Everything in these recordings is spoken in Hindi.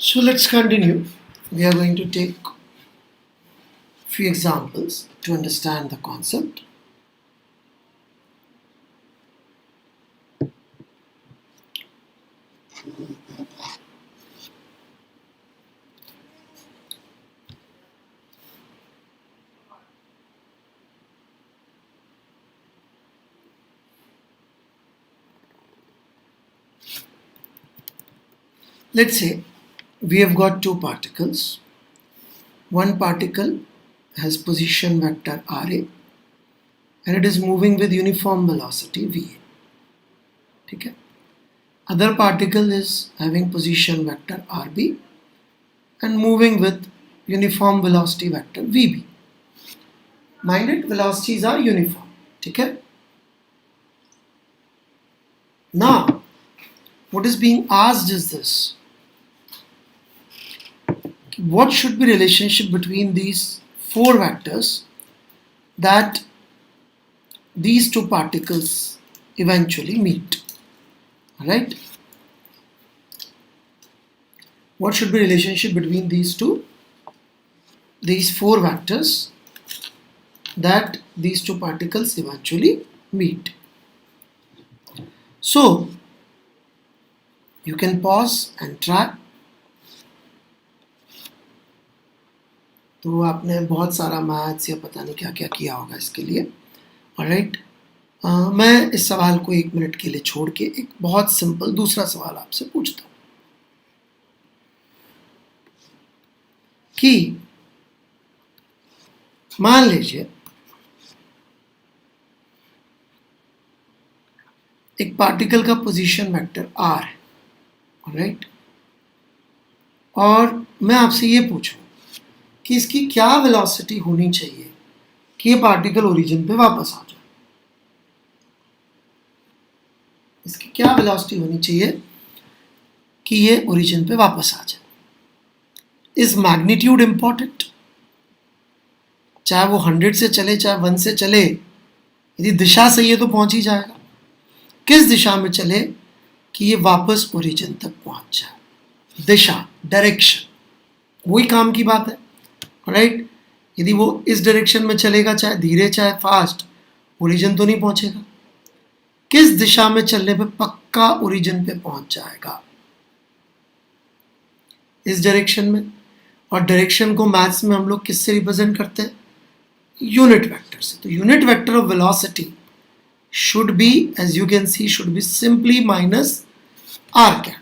So let's continue. We are going to take few examples to understand the concept. Let's say we have got two particles. One particle has position vector Ra and it is moving with uniform velocity Va. Okay. Other particle is having position vector Rb and moving with uniform velocity vector Vb. Mind it, velocities are uniform. Okay. Now, what is being asked is this. What should be relationship between these four vectors that these two particles eventually meet? Alright? What should be relationship between these four vectors that these two particles eventually meet? So, you can pause and try. तो आपने बहुत सारा मैथ्स या पता नहीं क्या क्या किया होगा इसके लिए. ऑलराइट, मैं इस सवाल को 1 मिनट के लिए छोड़ के एक बहुत सिंपल दूसरा सवाल आपसे पूछता हूँ कि मान लीजिए एक पार्टिकल का पोजीशन वेक्टर r है. ऑलराइट, और मैं आपसे ये पूछूं कि इसकी क्या वेलोसिटी होनी चाहिए कि ये पार्टिकल ओरिजिन पे वापस आ जाए. इसकी क्या वेलोसिटी होनी चाहिए कि ये ओरिजिन पे वापस आ जाए. Is magnitude important? चाहे वो 100 से चले चाहे 1 से चले, यदि दिशा सही है तो पहुंच ही जाएगा. किस दिशा में चले कि ये वापस ओरिजिन तक पहुंच जाए. दिशा, डायरेक्शन, वही काम की बात है. राइट, यदि वो इस डायरेक्शन में चलेगा चाहे धीरे चाहे फास्ट, ओरिजिन तो नहीं पहुंचेगा. किस दिशा में चलने पे पक्का ओरिजिन पे पहुंच जाएगा? इस डायरेक्शन में. और डायरेक्शन को मैथ्स में हम लोग किससे रिप्रेजेंट करते हैं? यूनिट वेक्टर से. तो unit vector of velocity should be, as you can see, should be simply minus r cap.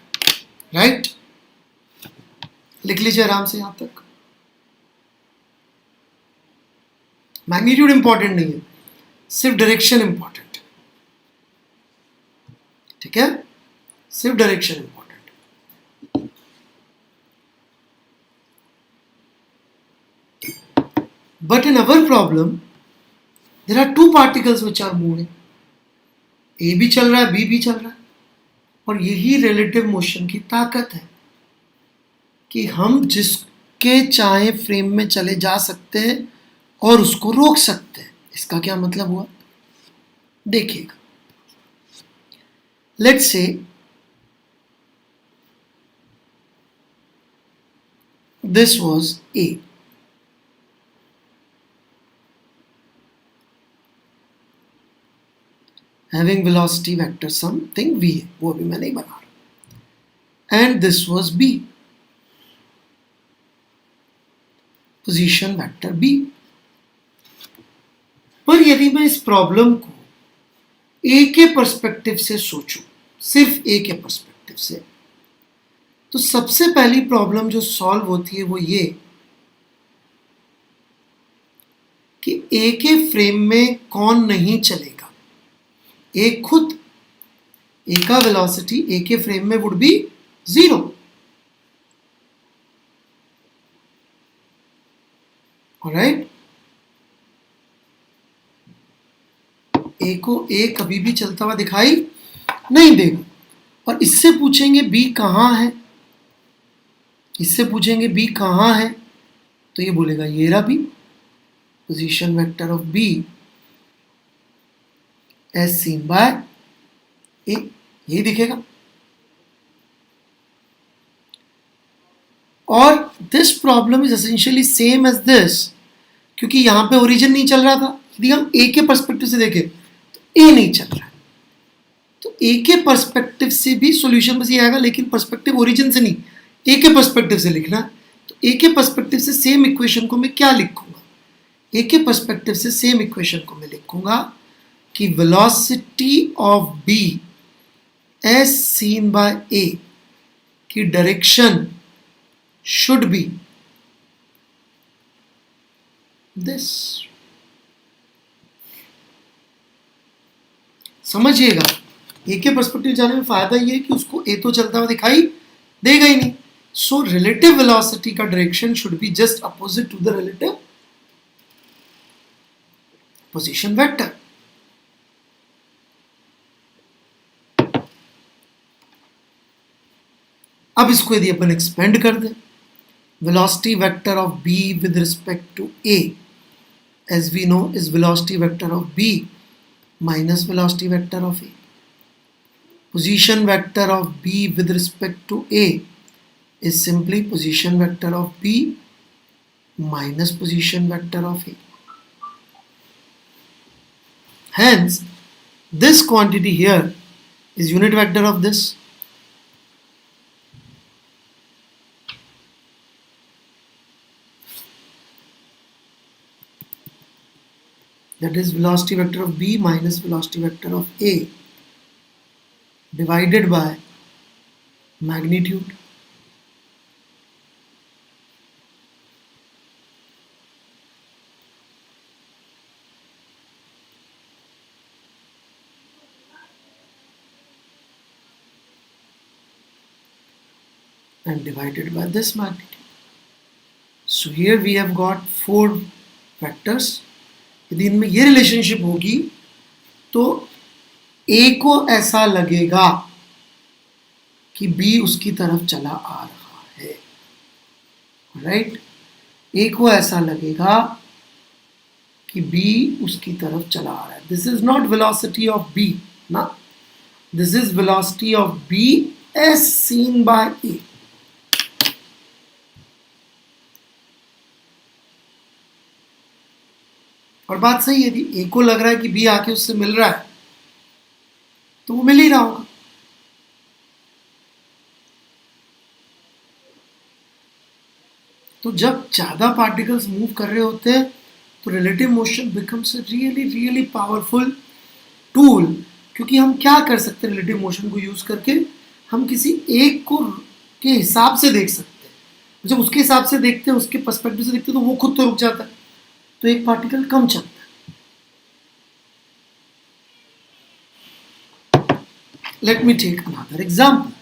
Right? लिख लीजिए आराम से यहां तक. मैग्नीट्यूड इंपॉर्टेंट नहीं है, सिर्फ डायरेक्शन इंपॉर्टेंट है. ठीक है, सिर्फ direction important. But in our problem, there are two particles which are moving. ए भी चल रहा है, बी भी चल रहा है. और यही रिलेटिव मोशन की ताकत है कि हम जिसके चाहे फ्रेम में चले जा सकते हैं और उसको रोक सकते हैं. इसका क्या मतलब हुआ देखिएगा. Let's say this was a. having velocity vector something v, वो अभी मैं नहीं बना रहा. and this was b, position vector b. पर यदि मैं इस प्रॉब्लम को ए के पर्सपेक्टिव से सोचूं, सिर्फ ए के पर्सपेक्टिव से, तो सबसे पहली प्रॉब्लम जो सॉल्व होती है वो ये कि ए के फ्रेम में कौन नहीं चलेगा. ए खुद, ए का वेलोसिटी ए के फ्रेम में वुड बी 0. ऑलराइट, ए को ए कभी भी चलता हुआ दिखाई नहीं देगा. और इससे पूछेंगे बी कहां है, इससे पूछेंगे बी कहां है, तो ये बोलेगा ये रहा B. Position vector of B as seen by A, यही दिखेगा. और this problem is essentially same as this, क्योंकि यहाँ पे ओरिजिन नहीं चल रहा था। यदि हम ए के पर्सपेक्टिव से देखें तो ए नहीं चल रहा है, तो ए के पर्सपेक्टिव से भी सॉल्यूशन बस ये आएगा, लेकिन पर्सपेक्टिव ओरिजिन से नहीं, ए के पर्सपेक्टिव से लिखना है। तो ए के पर्सपेक्टिव से सेम इक्वेशन को मैं क्या लिखूंगा? ए के पर्सपेक्टिव से सेम इक्वेशन को मैं लिखूंगा कि velocity of B as seen by A की डायरेक्शन should be this। समझिएगा, ए के पर्सपेक्टिव जाने में फायदा ये है कि उसको ए तो चलता हुआ दिखाई देगा ही नहीं, सो रिलेटिव वेलोसिटी का direction should be just opposite to the relative position vector. अब इसको यदि अपन एक्सपेंड कर दें, velocity vector of b with respect to a, as we know, is velocity vector of b minus velocity vector of a. Position vector of b with respect to a is simply position vector of b minus position vector of a. Hence, this quantity here is unit vector of this. That is velocity vector of b minus velocity vector of a divided by magnitude. And divided by this magnitude. So here we have got 4 vectors. यदि इनमें ये रिलेशनशिप होगी तो ए को ऐसा लगेगा कि बी उसकी तरफ चला आ रहा है, राइट? ए को ऐसा लगेगा कि बी उसकी तरफ चला आ रहा है। This is not velocity of B ना, this is velocity of B as seen by A. और बात सही है, यदि ए को लग रहा है कि बी आके उससे मिल रहा है तो वो मिल ही रहा होगा। तो जब ज्यादा पार्टिकल्स मूव कर रहे होते हैं तो relative motion becomes a really really powerful tool, क्योंकि हम क्या कर सकते हैं रिलेटिव मोशन को यूज करके, हम किसी एक को के हिसाब से देख सकते हैं। जब उसके हिसाब से देखते हैं, उसके पर्सपेक्टिव से देखते हैं, तो वो खुद तो रुक जाता है, तो एक पार्टिकल कम चलता है। Let me take another example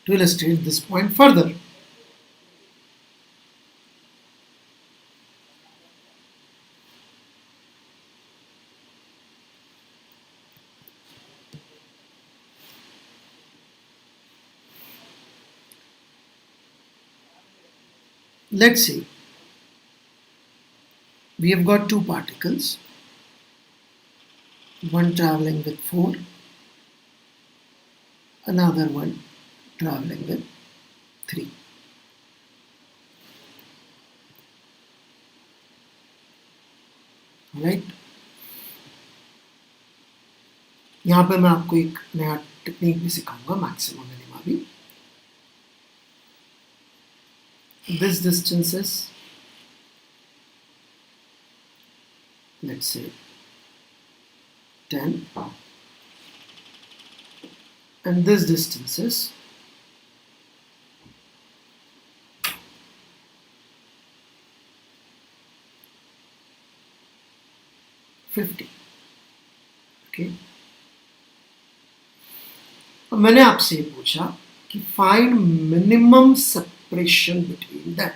to illustrate this point further. Let's say we have got 2 particles, one traveling with 4, another one traveling with 3. Right? यहाँ पे मैं आपको एक नया टेक्निक भी सिखाऊंगा, मैक्सिमम मिनिमा भी। This distance is, let's say 10, and this distance is 50. Okay. अब मैंने आपसे पूछा कि find minimum separation between that.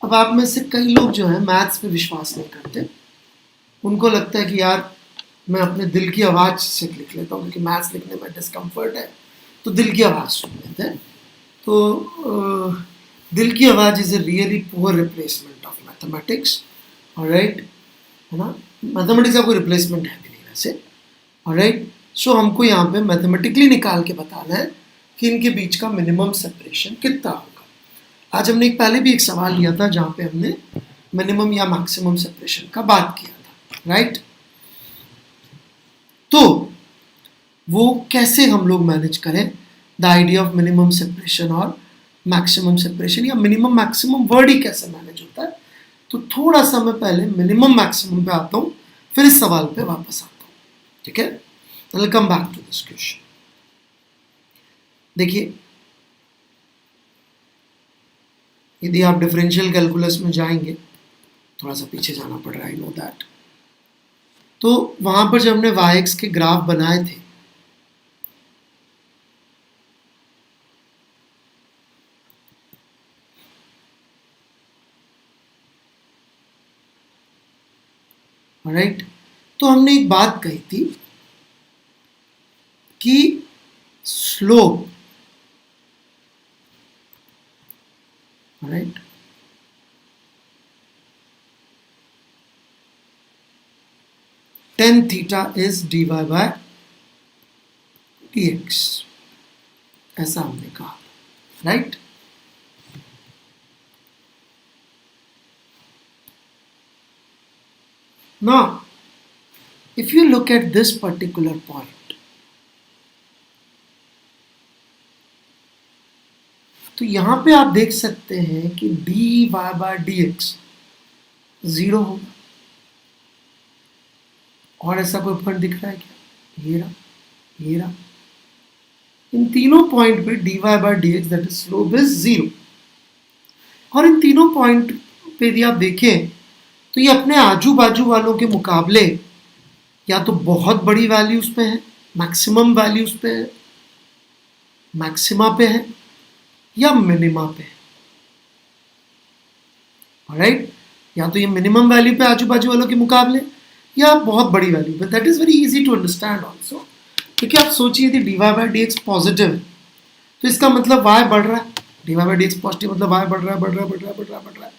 अब आप में से कई लोग जो है मैथ्स पे विश्वास नहीं करते, उनको लगता है कि यार मैं अपने दिल की आवाज़ से लिख लेता हूँ, क्योंकि मैथ्स लिखने में डिस्कम्फर्ट है, तो दिल की आवाज़ सुन लेते हैं। तो दिल की आवाज़ is a really poor replacement of mathematics, alright, है ना। मैथमेटिक्स का कोई रिप्लेसमेंट है भी नहीं वैसे, ऑलराइट। सो हमको यहाँ पे मैथमेटिकली निकाल के बताना है कि इनके बीच का मिनिमम सेपरेशन कितना होगा। आज हमने पहले भी एक सवाल लिया था जहां पे हमने मिनिमम या मैक्सिमम सेपरेशन का बात किया था, राइट। तो वो कैसे हम लोग मैनेज करें the idea of minimum separation और मैक्सिमम सेपरेशन, या मिनिमम मैक्सिमम वर्ड ही कैसे मैनेज होता है। तो थोड़ा सा मैं पहले मिनिमम मैक्सिमम पे आता हूँ, फिर इस सवाल पे वापस आता हूँ, ठीक है। Welcome back to this question. देखिए, यदि आप डिफरेंशियल कैलकुलस में जाएंगे, थोड़ा सा पीछे जाना पड़ रहा है, आई नो दैट। तो वहां पर जब हमने y(x) के ग्राफ बनाए थे, राइट, तो हमने एक बात कही थी कि slope, right, tan theta is dy by dx, ऐसा हमने कहा, right. Now, if you look at this particular point, तो यहां पे आप देख सकते हैं कि dy by dx 0 होगा, और ऐसा कोई पॉइंट दिख रहा है क्या? ये रहा, ये रहा। इन तीनों पॉइंट पे dy by dx that is slope is 0, और इन तीनों पॉइंट पे यदि आप देखें तो ये अपने आजू बाजू वालों के मुकाबले या तो बहुत बड़ी वैल्यूज पे है, मैक्सिमम वैल्यूज पे है, मैक्सिमा पे है, या मिनिमा पे है, राइट। या तो ये मिनिमम वैल्यू पे आजू बाजू वालों के मुकाबले, या बहुत बड़ी वैल्यू पे। That is very easy to understand also, क्योंकि आप सोचिए यदि dy by dx पॉजिटिव है तो इसका मतलब y बढ़ रहा है, dy by dx पॉजिटिव मतलब y बढ़ रहा है, बढ़ रहा है, बढ़ रहा है, बढ़ रहा है, बढ़ रहा है,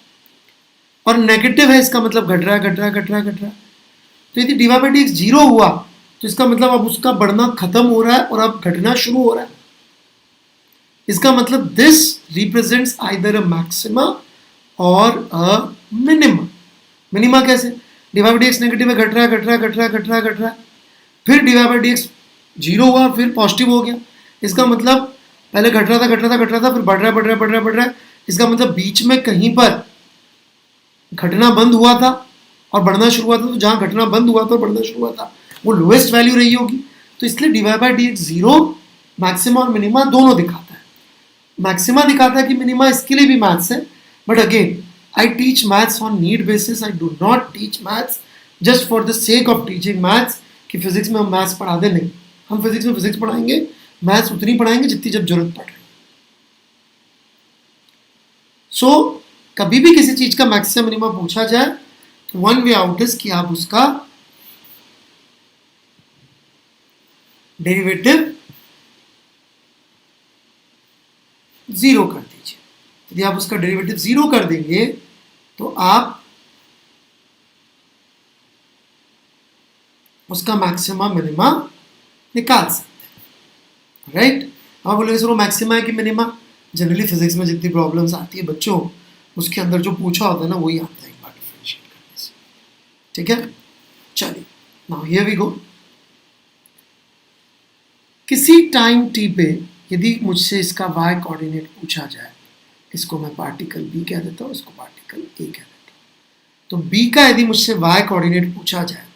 और नेगेटिव है इसका मतलब घट रहा है, घट रहा है, घट रहा है, घट रहा है। तो यदि dy by dx 0 हुआ तो इसका मतलब अब उसका बढ़ना खत्म हो रहा है और अब घटना शुरू हो रहा है। इसका मतलब this represents either a maxima और अ मिनिमा। मिनिमा कैसे? dy by dx नेगेटिव है, घट रहा है, घट रहा है, घट रहा है, घट रहा है, घट रहा है, फिर dy by dx 0 हुआ, फिर पॉजिटिव हो गया। इसका मतलब पहले घट रहा था, घट रहा था, घट रहा था, फिर बढ़ रहा है, बढ़ रहा है, बढ़ रहा है, बढ़ रहा है। इसका मतलब बीच में कहीं पर घटना बंद हुआ था और बढ़ना शुरू हुआ था, तो जहां घटना बंद हुआ था और बढ़ना शुरू हुआ था वो लोएस्ट वैल्यू रही होगी। तो इसलिए dy by dx 0 मैक्सिमा और मिनिमा दोनों दिखाता है। मैक्सिमा दिखाता है कि मिनिमा, इसके लिए भी मैथ्स है, but again I teach maths on need basis, I do not teach maths just for the sake of teaching maths, कि फिजिक्स में हम मैथ्स पढ़ा दे, नहीं। हम फिजिक्स में फिजिक्स पढ़ाएंगे, मैथ्स उतनी पढ़ाएंगे जितनी जब जरूरत पड़ रही। सो कभी भी किसी चीज का मैक्सिमम मिनिमम पूछा जाए तो वन वे आउट इज कि आप उसका डेरिवेटिव 0 कर दीजिए। यदि आप उसका डेरिवेटिव 0 कर देंगे तो आप उसका मैक्सिमा मिनिमा निकाल सकते हैं, राइट। आप बोलेंगे सर वो मैक्सिमा है कि मिनिमा? जनरली फिजिक्स में जितनी प्रॉब्लम्स आती है बच्चों, उसके अंदर जो पूछा होता है ना वही आता है एक बार डिफरेंशिएट करने से, ठीक है। चलिए, नाउ हियर वी गो। किसी टाइम t पे यदि मुझसे इसका y कोऑर्डिनेट पूछा जाए, इसको मैं पार्टिकल b कह देता हूँ, इसको पार्टिकल a कह देता हूँ। तो b का यदि मुझसे y कोऑर्डिनेट पूछा जाए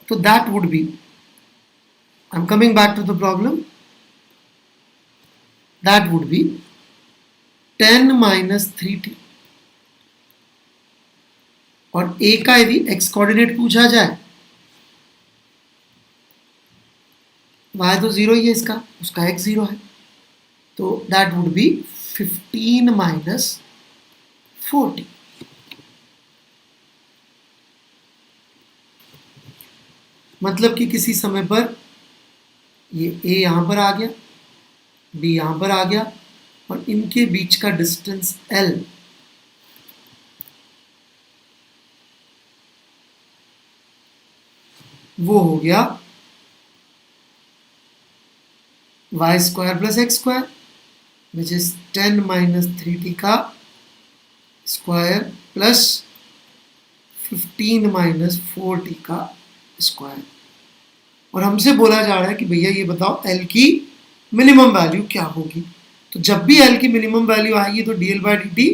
तो that would be, I am coming back to the problem, that would be 10 minus 3t। और a का यदि x कोऑर्डिनेट पूछा जाए, y तो 0 ही है इसका, उसका x 0 है, तो दैट वुड बी 15 minus 40। मतलब कि किसी समय पर ये a यहां पर आ गया, b यहां पर आ गया, और इनके बीच का डिस्टेंस l वो हो गया Y square plus X square which is 10 minus 3t का स्क्वायर प्लस 15 माइनस 4t का स्क्वायर। और हमसे बोला जा रहा है कि भैया ये बताओ एल की मिनिमम वैल्यू क्या होगी। तो जब भी एल की मिनिमम वैल्यू आएगी तो D L by D T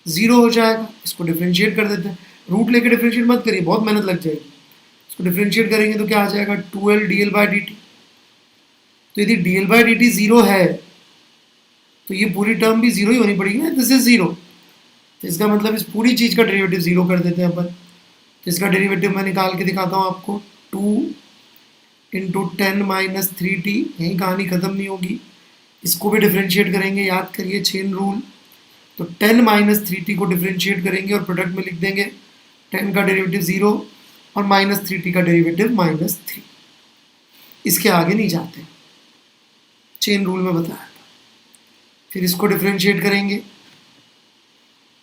zero हो जाएगा। इसको डिफ्रेंशिएट कर देते हैं, रूट लेके डिफ्रेंशिएट मत करिए, बहुत मेहनत लग जाएगी। इसको डिफ्रेंशिएट करेंगे तो क्या आ जाएगा, 2l D L by D T. तो यदि D L by D T zero है तो ये पूरी टर्म भी जीरो ही होनी पड़ेगी ना, दिस इज जीरो। तो इसका मतलब इस पूरी चीज़ का डेरिवेटिव जीरो कर देते हैं अपन। तो इसका डेरिवेटिव मैं निकाल के दिखाता हूँ आपको, 2 इंटू 10 माइनस 3t, यही कहानी खत्म नहीं होगी। इसको भी डिफ्रेंशिएट करेंगे, याद करिए चेन रूल। तो 10 माइनस 3t को डिफ्रेंशिएट करेंगे और प्रोडक्ट में लिख देंगे 10 का डेरिवेटिव 0 और माइनस 3t का डेरिवेटिव माइनस 3। इसके आगे नहीं जाते, चेन रूल में बताया था। फिर इसको डिफ्रेंशिएट करेंगे,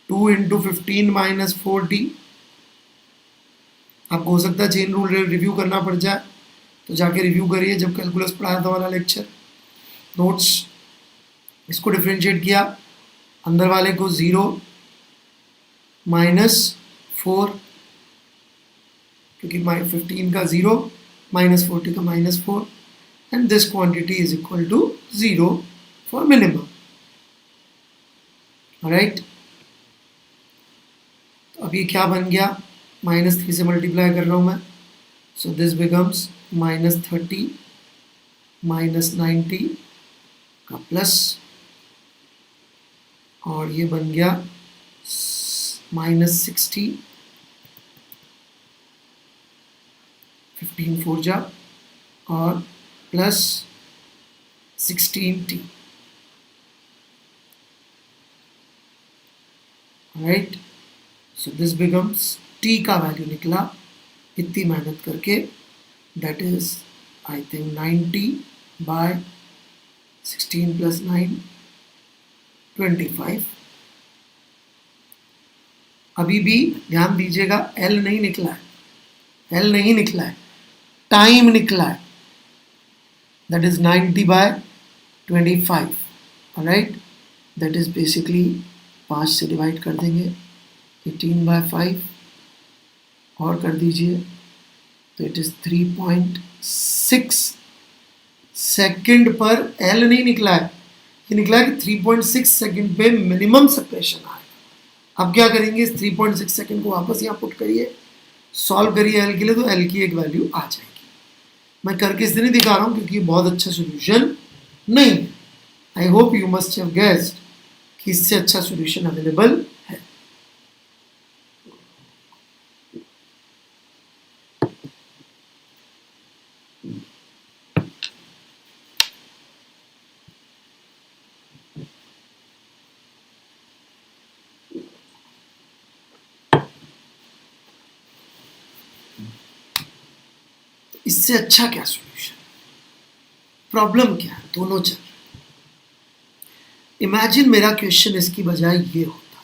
2 इंटू 15 माइनस 4t। आपको हो सकता है चेन रूल रिव्यू करना पड़ जाए, तो जाके रिव्यू करिए जब कैलकुलस पढ़ाया था वाला लेक्चर, नोट्स। इसको डिफ्रेंशिएट किया, अंदर वाले को 0 माइनस 4, क्योंकि 15 का 0 माइनस 40 का minus 4, and this quantity is equal to 0 for minimum. Right, तो अब ये क्या बन गया, माइनस 3 से मल्टीप्लाई कर रहा हूँ मैं, so this becomes minus 30 minus 90 का प्लस, और ये बन गया माइनस 60, 15 4 जा, और plus 16t। Right, so this becomes, t का वैल्यू निकला इतनी मेहनत करके, that is I think 90 by 16 plus 9 25। अभी भी ध्यान दीजिएगा L नहीं निकला है, L नहीं निकला है, टाइम निकला है, that is 90 by 25। Right, that is basically 5 से डिवाइड कर देंगे, 18 by 5 और कर दीजिए, तो इट इज 3.6 सेकेंड पर। एल नहीं निकला है, ये निकला है कि 3.6 सेकेंड पे मिनिमम सेपरेशन आएगा। अब क्या करेंगे, इस 3.6 सेकेंड को वापस यहाँ पुट करिए, सॉल्व करिए एल के लिए, तो एल की एक वैल्यू आ जाएगी। मैं करके इसलिए नहीं दिखा रहा हूँ क्योंकि ये बहुत अच्छा सोल्यूशन नहीं है। I hope you must have guessed कि इससे अच्छा सोल्यूशन अवेलेबल है। इससे अच्छा क्या सॉल्यूशन, प्रॉब्लम क्या है, दोनों चल रहे। इमेजिन मेरा क्वेश्चन इसकी बजाय ये होता,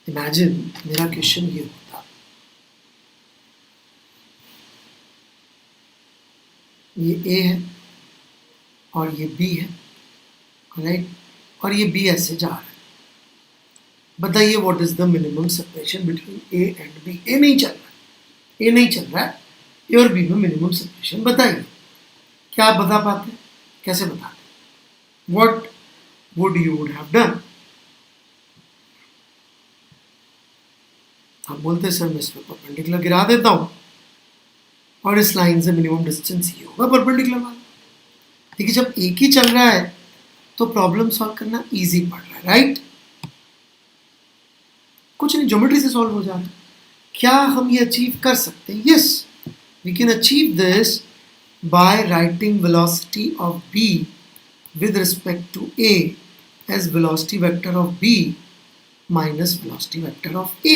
इमेजिन मेरा क्वेश्चन ये होता, ये ए है और ये बी है, राइट, और ये बी ऐसे जा रहा है। बताइए what is the minimum separation between A and B. A नहीं चल रहा है, ए नहीं चल रहा है, ए और बी में मिनिमम सेपरेशन बताइए। क्या आप बता पाते, कैसे बताते, what would you would have done. आप बोलते सर मैं इसमें परपेंडिकुलर गिरा देता हूं और इस लाइन से मिनिमम डिस्टेंस ये होगा परपेंडिकुलर वाला। देखिए जब एक ही चल रहा है तो प्रॉब्लम सॉल्व करना इजी पड़ रहा है, राइट, कुछ नहीं, ज्योमेट्री से सॉल्व हो जा रहा है। क्या हम ये अचीव कर सकते हैं? Yes, we can achieve this by writing velocity of b with respect to a as velocity vector of b minus velocity vector of a.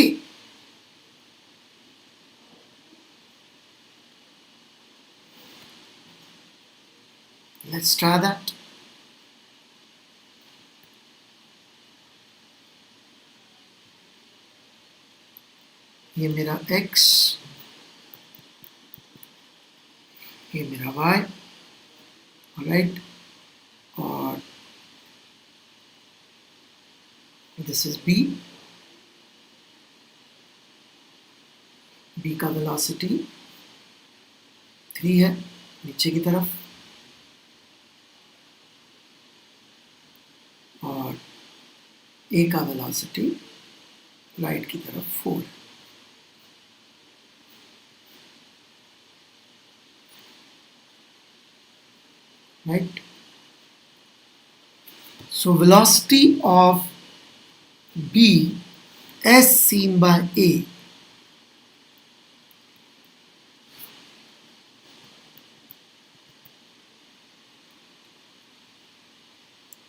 Let's try that. ये मेरा x, ये मेरा y, राइट, और दिस इज बी, बी का वेलोसिटी 3 है नीचे की तरफ, और ए का वेलोसिटी राइट की तरफ 4 है। Right, so velocity of B as seen by A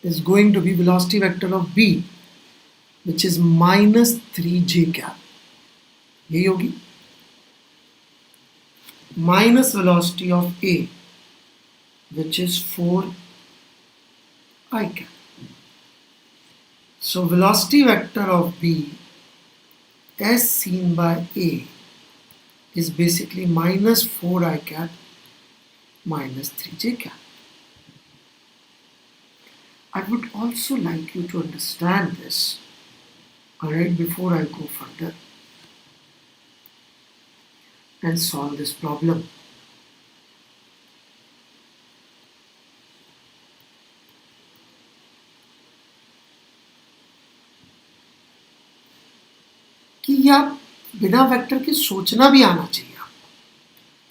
is going to be velocity vector of B, which is minus 3j cap, यही होगी minus velocity of A, which is 4 I cap. So velocity vector of B as seen by A is basically minus 4 I cap minus 3j cap. I would also like you to understand this, alright, before I go further and solve this problem. कि या बिना वेक्टर के सोचना भी आना चाहिए आपको,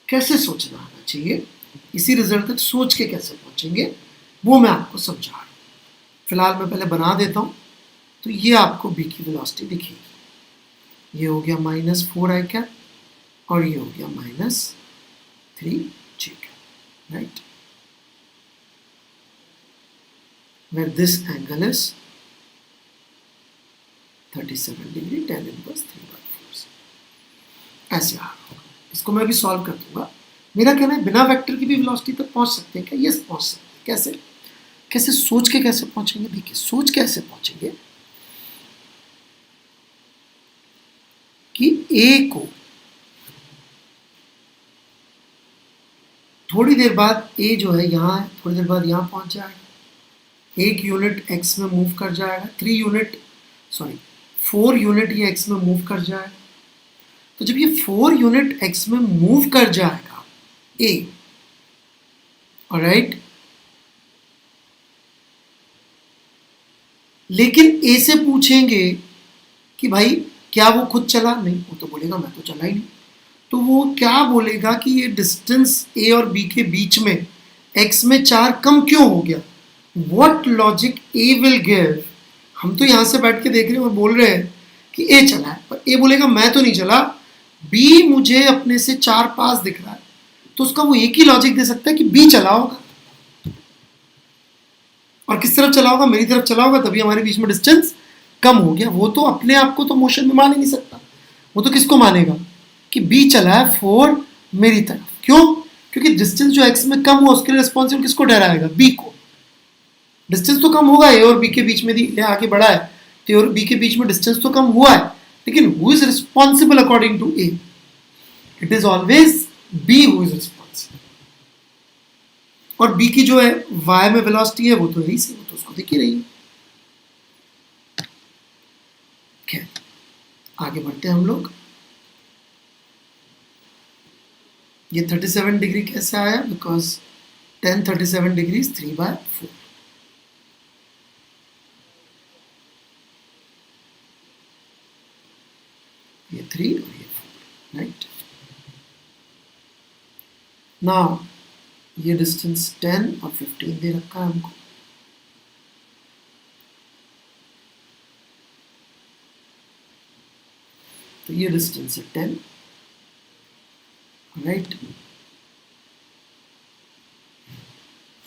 कैसे सोचना आना चाहिए, इसी रिजल्ट तक सोच के कैसे पहुंचेंगे वो मैं आपको समझा रहा हूँ। फिलहाल मैं पहले बना देता हूँ। तो ये आपको बी की वेलोसिटी दिखेगी, ये हो गया माइनस 4 I कैप और ये हो गया minus 3j cap, right, where this angle is 37 degree, tan inverse 3/4 से ऐसे आ रहा होगा। इसको मैं भी सॉल्व कर दूंगा। मेरा कहना है बिना वेक्टर की भी वेलोसिटी तक पहुंच सकते हैं क्या? यस, पहुंच सकते हैं। कैसे? कैसे सोच के कैसे पहुंचेंगे? देखिए, सोच कैसे पहुंचेंगे कि ए को थोड़ी देर बाद, ए जो है यहाँ है, थोड़ी देर बाद यहाँ पहुंच जाएगा, 1 यूनिट x में मूव कर जाएगा, 4 यूनिट ये x में मूव कर जाएगा। तो जब ये 4 यूनिट x में मूव कर जाएगा a, ऑलराइट, लेकिन a से पूछेंगे कि भाई क्या वो खुद चला? नहीं, वो तो बोलेगा मैं तो चला ही नहीं। तो वो क्या बोलेगा कि ये डिस्टेंस a और b के बीच में x में 4 कम क्यों हो गया? What logic a will give? हम तो यहां से बैठ के देख रहे हैं और बोल रहे हैं कि a चला है, पर a बोलेगा मैं तो नहीं चला, b मुझे अपने से 4 पास दिख रहा है। तो उसका वो एक ही लॉजिक दे सकता है कि b चला होगा, और किस तरफ चला होगा? मेरी तरफ चला होगा, तभी हमारे बीच में डिस्टेंस कम हो गया। वो तो अपने आप को तो मोशन में मान ही नहीं सकता, वो तो किसको मानेगा कि b चला है 4 मेरी तरफ। क्यों? क्योंकि डिस्टेंस जो x में कम हुआ उसके लिए रिस्पॉन्सिबल किसको ठहराएगा? b को। डिस्टेंस तो कम होगा, a और b के बीच में, ये आगे बढ़ा है तो a और b के बीच में डिस्टेंस तो कम हुआ है, लेकिन who is responsible according to a? It is always b who is responsible. और b की जो है y में वेलोसिटी है वो तो यही से, वो तो उसको दिख ही रही है। खैर, आगे बढ़ते हैं हम लोग। ये 37 डिग्री कैसे आया? बिकॉज tan 37 डिग्री 3/4, ये 3 और ये 4, राइट। नाउ ये डिस्टेंस 10 और 15 दे रखा है हमको। तो ये डिस्टेंस है 10, राइट।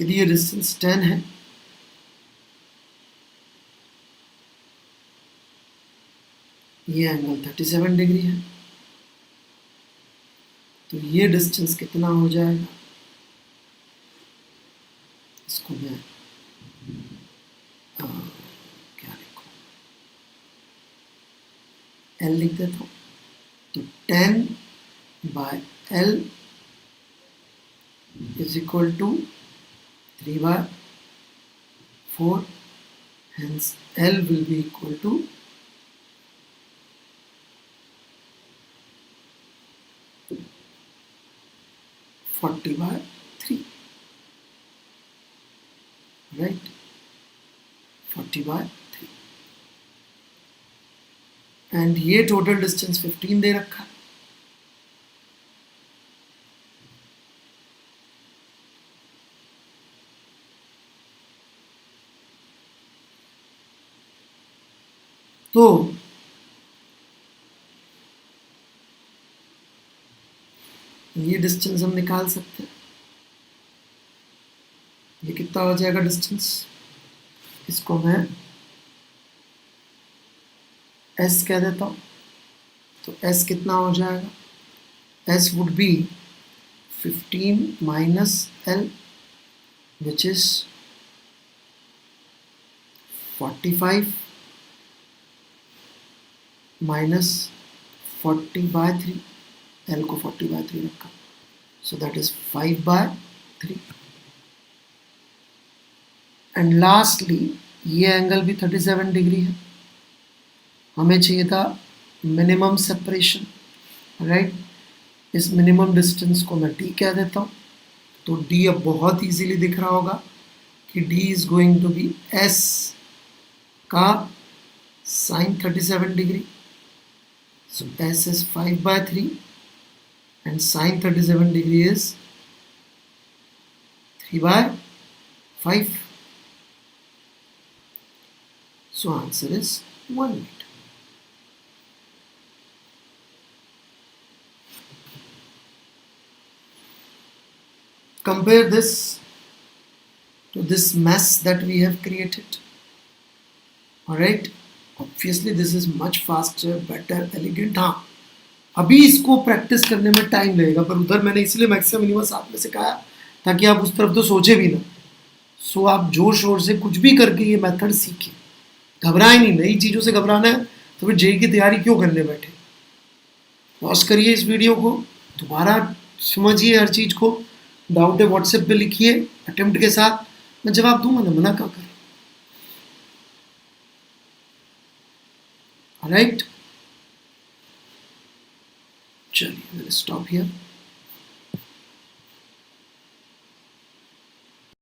यदि ये डिस्टेंस 10 है, ये एंगल 37 डिग्री है, तो ये डिस्टेंस कितना हो जाएगा? इसको मैं क्या लिखूं? L लिख देता हूं। तो 10/L is equal to 3/4, hence L will be equal to 40/3, right? 40/3, and ये टोटल डिस्टेंस 15 दे रखा है. तो ये डिस्टेंस हम निकाल सकते हैं. ये कितना हो जाएगा डिस्टेंस? इसको मैं S कह देता हूँ. तो S कितना हो जाएगा? S would be 15 minus L, which is 45 minus 40/3. L को 40/3 रखा, so that is 5/3. And lastly ये एंगल भी 37 डिग्री है. हमें चाहिए था मिनिमम सेपरेशन, राइट? इस मिनिमम डिस्टेंस को मैं D कह देता हूँ. तो D अब बहुत इजीली दिख रहा होगा कि D is going to be S का sin 37 degree. So S is 5/3 and sin 37 degree is 3/5. So answer is 1 meter. Compare this to this mess that we have created. Alright, obviously this is much faster, better, elegant. हाँ, अभी इसको प्रैक्टिस करने में टाइम लगेगा, पर उधर मैंने इसलिए मैक्सिमम मिनिमम साथ में सिखाया ताकि आप उस तरफ तो सोचे भी ना. सो आप जोर शोर से कुछ भी करके ये मेथड सीखें. घबराए नहीं. नई चीज़ों से घबराना है तो फिर जेई की तैयारी क्यों करने बैठे? पॉज करिए इस वीडियो को, दोबारा समझिए हर चीज़ को. डाउट है व्हाट्सएप पे लिखिए अटेम्प्ट के साथ, मैं जवाब दूंगा ना, मना क्या करें. राइट, चलिए, स्टॉप हियर.